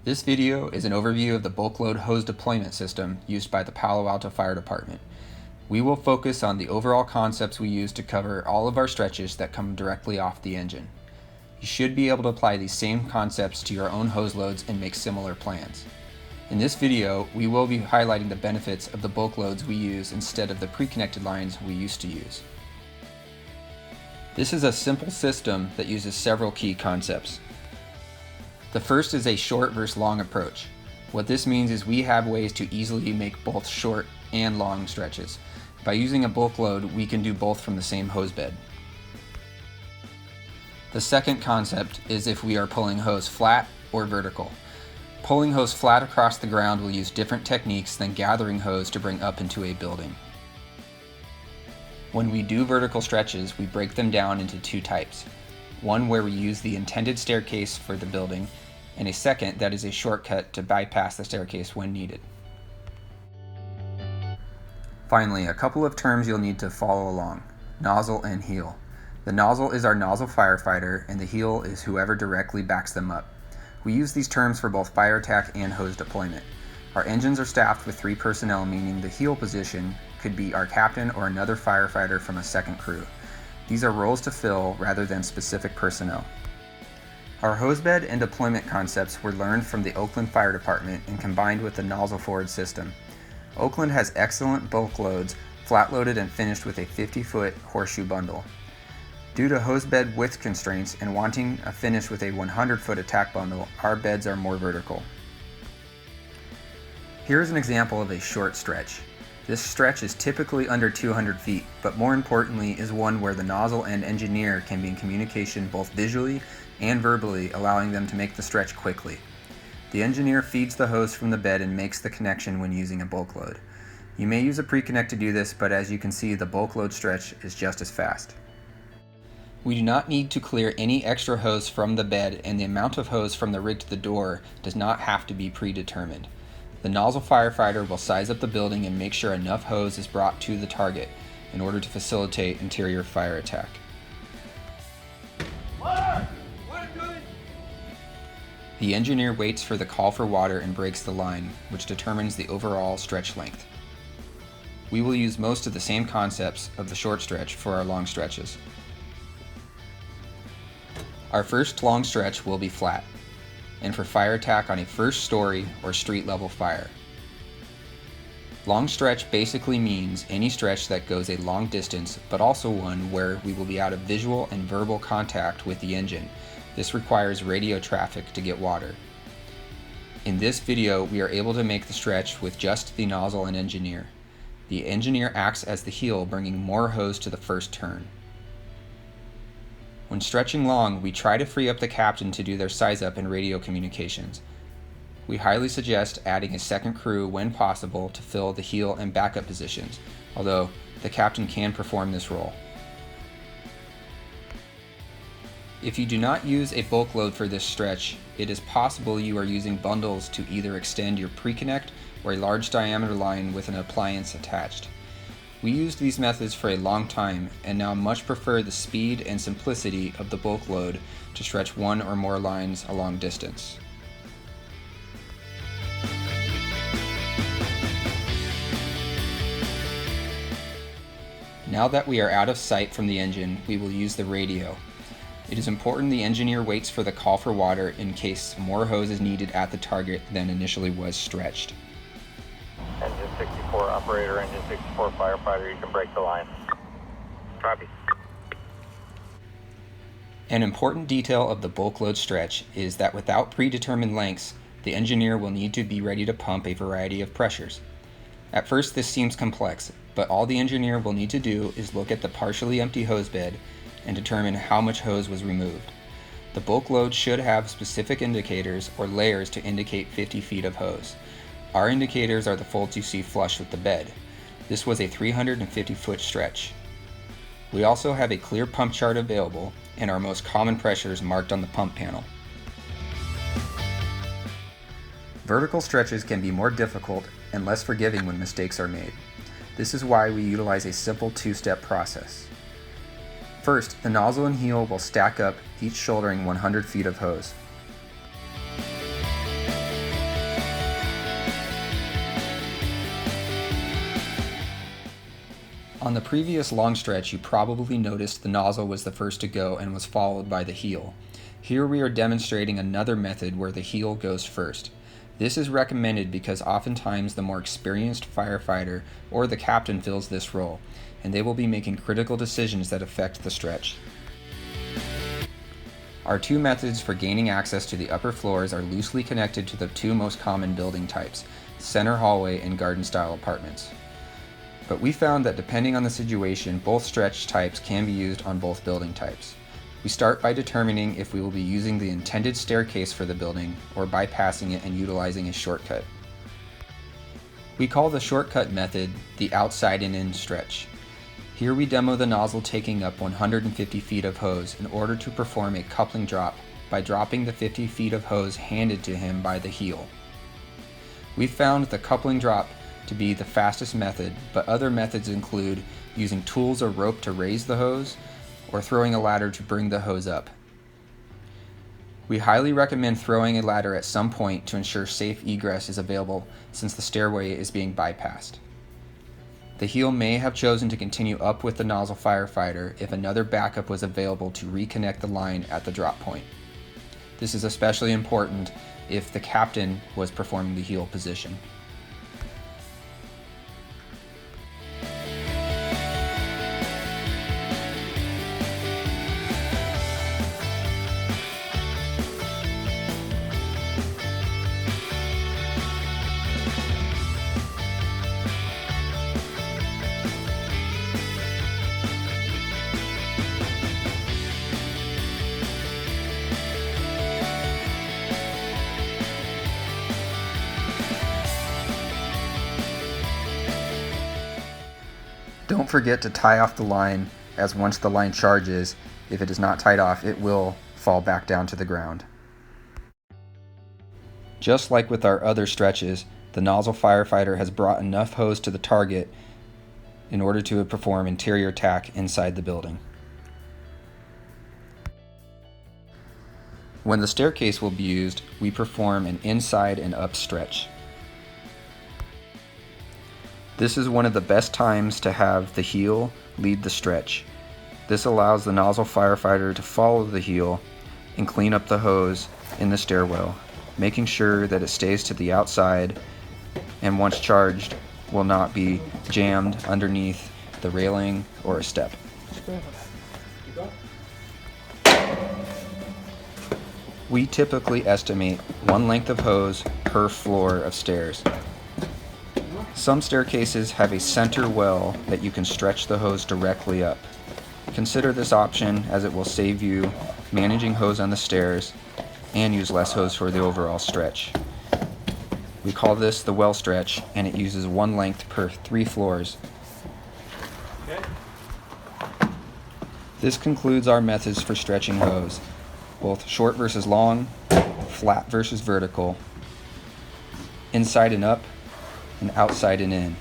This video is an overview of the bulk load hose deployment system used by the Palo Alto Fire Department. We will focus on the overall concepts we use to cover all of our stretches that come directly off the engine. You should be able to apply these same concepts to your own hose loads and make similar plans. In this video, we will be highlighting the benefits of the bulk loads we use instead of the pre-connected lines we used to use. This is a simple system that uses several key concepts. The first is a short versus long approach. What this means is we have ways to easily make both short and long stretches. By using a bulk load, we can do both from the same hose bed. The second concept is if we are pulling hose flat or vertical. Pulling hose flat across the ground will use different techniques than gathering hose to bring up into a building. When we do vertical stretches, we break them down into two types. One where we use the intended staircase for the building, and a second that is a shortcut to bypass the staircase when needed. Finally, a couple of terms you'll need to follow along: nozzle and heel. The nozzle is our nozzle firefighter, and the heel is whoever directly backs them up. We use these terms for both fire attack and hose deployment. Our engines are staffed with 3 personnel, meaning the heel position could be our captain or another firefighter from a second crew. These are roles to fill rather than specific personnel. Our hosebed and deployment concepts were learned from the Oakland Fire Department and combined with the nozzle forward system. Oakland has excellent bulk loads, flat loaded and finished with a 50-foot horseshoe bundle. Due to hosebed width constraints and wanting a finish with a 100-foot attack bundle, our beds are more vertical. Here is an example of a short stretch. This stretch is typically under 200 feet, but more importantly is one where the nozzle and engineer can be in communication both visually and verbally, allowing them to make the stretch quickly. The engineer feeds the hose from the bed and makes the connection when using a bulk load. You may use a pre-connect to do this, but as you can see, the bulk load stretch is just as fast. We do not need to clear any extra hose from the bed, and the amount of hose from the rig to the door does not have to be predetermined. The nozzle firefighter will size up the building and make sure enough hose is brought to the target in order to facilitate interior fire attack. The engineer waits for the call for water and breaks the line, which determines the overall stretch length. We will use most of the same concepts of the short stretch for our long stretches. Our first long stretch will be flat, and for fire attack on a first story or street level fire. Long stretch basically means any stretch that goes a long distance, but also one where we will be out of visual and verbal contact with the engine. This requires radio traffic to get water. In this video, we are able to make the stretch with just the nozzle and engineer. The engineer acts as the heel, bringing more hose to the first turn. When stretching long, we try to free up the captain to do their size up and radio communications. We highly suggest adding a second crew when possible to fill the heel and backup positions, although the captain can perform this role. If you do not use a bulk load for this stretch, it is possible you are using bundles to either extend your pre-connect or a large diameter line with an appliance attached. We used these methods for a long time and now much prefer the speed and simplicity of the bulk load to stretch one or more lines a long distance. Now that we are out of sight from the engine, we will use the radio. It is important the engineer waits for the call for water in case more hose is needed at the target than initially was stretched. Engine 64 operator, engine 64 firefighter, you can break the line. Copy. An important detail of the bulk load stretch is that without predetermined lengths, the engineer will need to be ready to pump a variety of pressures. At first this seems complex, but all the engineer will need to do is look at the partially empty hose bed and determine how much hose was removed. The bulk load should have specific indicators or layers to indicate 50 feet of hose. Our indicators are the folds you see flush with the bed. This was a 350-foot stretch. We also have a clear pump chart available and our most common pressures marked on the pump panel. Vertical stretches can be more difficult and less forgiving when mistakes are made. This is why we utilize a simple 2-step process. First, the nozzle and heel will stack up, each shouldering 100 feet of hose. On the previous long stretch, you probably noticed the nozzle was the first to go and was followed by the heel. Here we are demonstrating another method where the heel goes first. This is recommended because oftentimes the more experienced firefighter or the captain fills this role, and they will be making critical decisions that affect the stretch. Our two methods for gaining access to the upper floors are loosely connected to the two most common building types, center hallway and garden-style apartments. But we found that depending on the situation, both stretch types can be used on both building types. We start by determining if we will be using the intended staircase for the building or bypassing it and utilizing a shortcut. We call the shortcut method the outside and in stretch. Here we demo the nozzle taking up 150 feet of hose in order to perform a coupling drop by dropping the 50 feet of hose handed to him by the heel. We found the coupling drop to be the fastest method, but other methods include using tools or rope to raise the hose or throwing a ladder to bring the hose up. We highly recommend throwing a ladder at some point to ensure safe egress is available since the stairway is being bypassed. The heel may have chosen to continue up with the nozzle firefighter if another backup was available to reconnect the line at the drop point. This is especially important if the captain was performing the heel position. Don't forget to tie off the line, as once the line charges, if it is not tied off, it will fall back down to the ground. Just like with our other stretches, the nozzle firefighter has brought enough hose to the target in order to perform interior tack inside the building. When the staircase will be used, we perform an inside and up stretch. This is one of the best times to have the heel lead the stretch. This allows the nozzle firefighter to follow the heel and clean up the hose in the stairwell, making sure that it stays to the outside and once charged will not be jammed underneath the railing or a step. We typically estimate one length of hose per floor of stairs. Some staircases have a center well that you can stretch the hose directly up. Consider this option as it will save you managing hose on the stairs and use less hose for the overall stretch. We call this the well stretch, and it uses one length per 3 floors. This concludes our methods for stretching hose, both short versus long, flat versus vertical, inside and up, and outside and in.